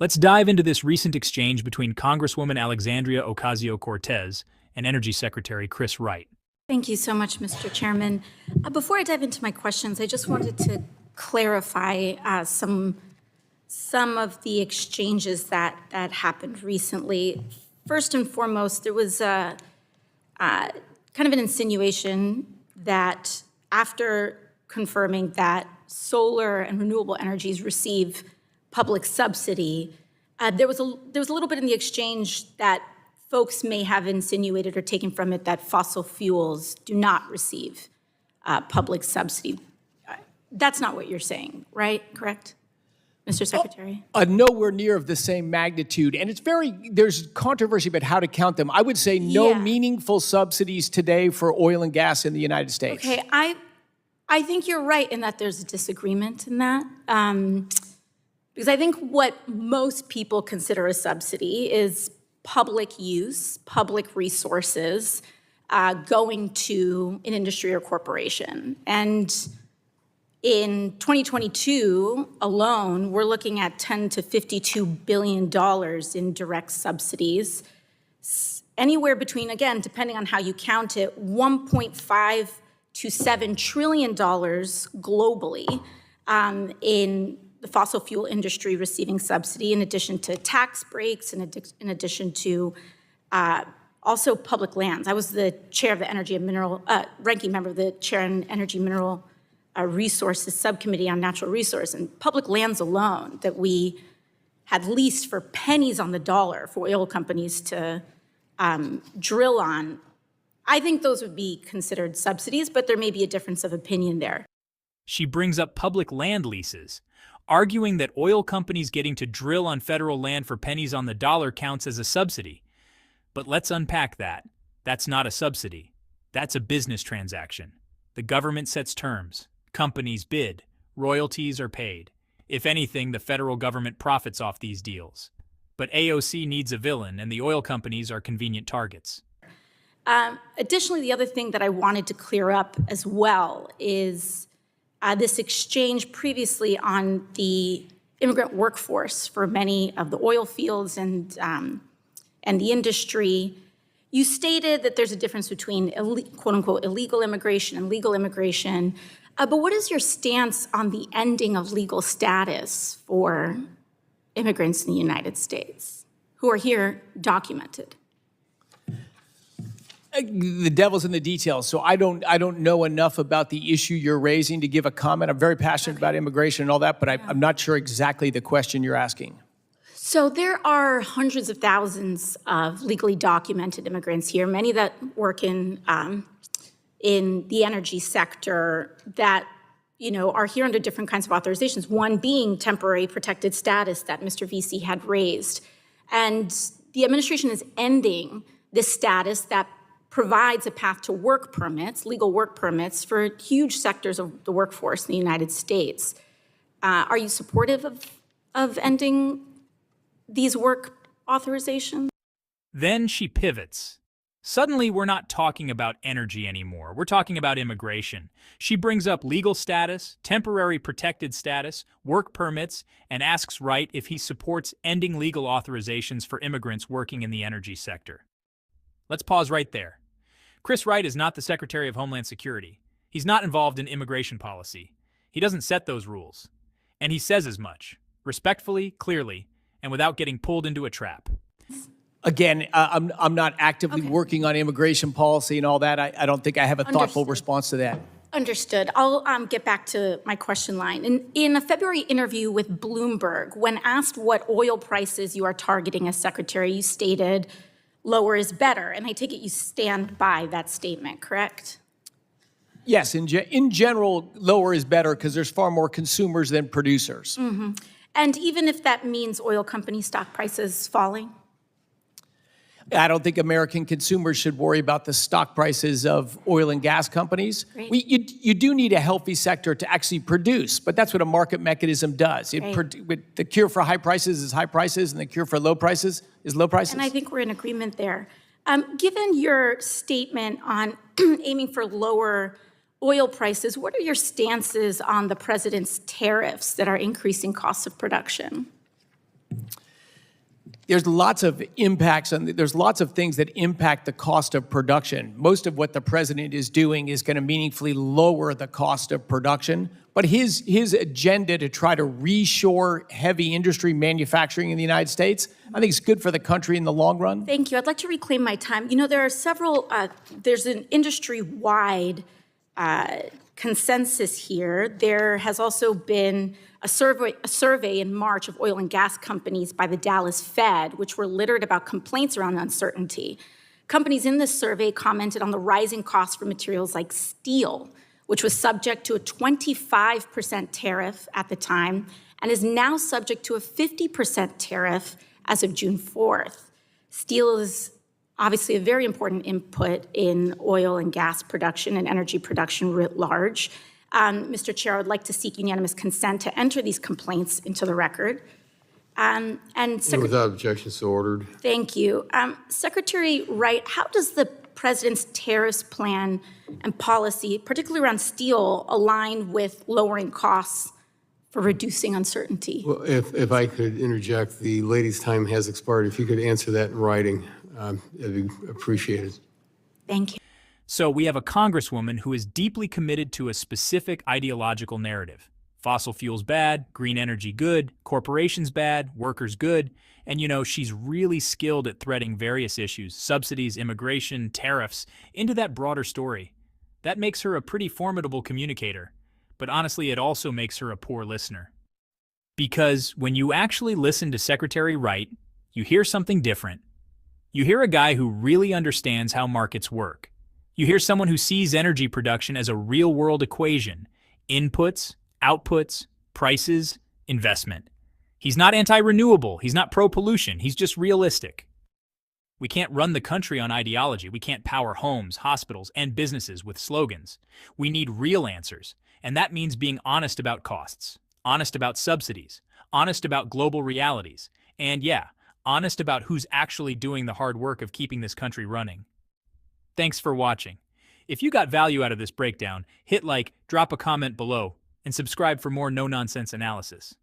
Let's dive into this recent exchange between Congresswoman Alexandria Ocasio-Cortez and Energy Secretary Chris Wright. Thank you so much, Mr. Chairman. Before I dive into my questions, I just wanted to clarify some of the exchanges that happened recently. First and foremost, there was kind of an insinuation that after confirming that solar and renewable energies receive public subsidy, there was a little bit in the exchange that folks may have insinuated or taken from it that fossil fuels do not receive public subsidy. That's not what you're saying, right? Correct, Mr. Secretary? Nowhere near of the same magnitude. And there's controversy about how to count them. I would say no meaningful subsidies today for oil and gas in the United States. Okay, I think you're right in that there's a disagreement in that. Because I think what most people consider a subsidy is public use, public resources going to an industry or corporation. And in 2022 alone, we're looking at $10 to $52 billion in direct subsidies, anywhere between, again, depending on how you count it, $1.5 to $7 trillion globally in the fossil fuel industry receiving subsidy, in addition to tax breaks, in addition to also public lands. I was the chair of the Energy and Mineral, ranking member of the chair in Energy and Mineral Resources Subcommittee on Natural Resource, and public lands alone that we had leased for pennies on the dollar for oil companies to drill on. I think those would be considered subsidies, but there may be a difference of opinion there. She brings up public land leases, arguing that oil companies getting to drill on federal land for pennies on the dollar counts as a subsidy. But let's unpack that. That's not a subsidy. That's a business transaction. The government sets terms. Companies bid. Royalties are paid. If anything, the federal government profits off these deals. But AOC needs a villain, and the oil companies are convenient targets. Additionally, the other thing that I wanted to clear up as well is this exchange previously on the immigrant workforce for many of the oil fields and the industry. You stated that there's a difference between quote-unquote illegal immigration and legal immigration. But what is your stance on the ending of legal status for immigrants in the United States who are here documented? The devil's in the details, so I don't know enough about the issue you're raising to give a comment. I'm very passionate about immigration and all that, but I'm not sure exactly the question you're asking. So there are hundreds of thousands of legally documented immigrants here, many that work in the energy sector that are here under different kinds of authorizations, one being temporary protected status that Mr. VC had raised. And the administration is ending this status that provides a path to work permits, legal work permits, for huge sectors of the workforce in the United States. Are you supportive of ending these work authorizations? Then she pivots. Suddenly, we're not talking about energy anymore. We're talking about immigration. She brings up legal status, temporary protected status, work permits, and asks Wright if he supports ending legal authorizations for immigrants working in the energy sector. Let's pause right there. Chris Wright is not the Secretary of Homeland Security. He's not involved in immigration policy. He doesn't set those rules. And he says as much, respectfully, clearly, and without getting pulled into a trap. Again, I'm not actively working on immigration policy and all that. I don't think I have a thoughtful response to that. Understood. I'll get back to my question line. In a February interview with Bloomberg, when asked what oil prices you are targeting as secretary, you stated, lower is better. And I take it you stand by that statement, correct? Yes, in general, lower is better because there's far more consumers than producers. Mm-hmm. And even if that means oil company stock prices falling? I don't think American consumers should worry about the stock prices of oil and gas companies. You do need a healthy sector to actually produce, but that's what a market mechanism does. The cure for high prices is high prices, and the cure for low prices is low prices. And I think we're in agreement there. Given your statement on aiming for lower oil prices, what are your stances on the president's tariffs that are increasing costs of production? There's lots of impacts and there's lots of things that impact the cost of production. Most of what the president is doing is going to meaningfully lower the cost of production. But his agenda to try to reshore heavy industry manufacturing in the United States, I think it's good for the country in the long run. Thank you. I'd like to reclaim my time. You know, there are several, there's an industry-wide consensus here. There has also been a survey in March of oil and gas companies by the Dallas Fed, which were littered about complaints around uncertainty. Companies in this survey commented on the rising costs for materials like steel, which was subject to a 25% tariff at the time and is now subject to a 50% tariff as of June 4th. Steel is obviously a very important input in oil and gas production and energy production writ large. Mr. Chair, I would like to seek unanimous consent to enter these complaints into the record. Without objection, so ordered. Thank you. Secretary Wright, how does the president's tariffs plan and policy, particularly around steel, align with lowering costs for reducing uncertainty? Well, if I could interject, the lady's time has expired. If you could answer that in writing, that'd be appreciated. Thank you. So we have a congresswoman who is deeply committed to a specific ideological narrative. Fossil fuels bad, green energy good, corporations bad, workers good. And you know, she's really skilled at threading various issues, subsidies, immigration, tariffs, into that broader story. That makes her a pretty formidable communicator. But honestly, it also makes her a poor listener. Because when you actually listen to Secretary Wright, you hear something different. You hear a guy who really understands how markets work. You hear someone who sees energy production as a real-world equation: inputs, outputs, prices, investment. He's not anti-renewable, he's not pro-pollution, he's just realistic. We can't run the country on ideology. We can't power homes, hospitals, and businesses with slogans. We need real answers, and that means being honest about costs, honest about subsidies, honest about global realities, and yeah, honest about who's actually doing the hard work of keeping this country running. Thanks for watching. If you got value out of this breakdown, hit like, drop a comment below, and subscribe for more no-nonsense analysis.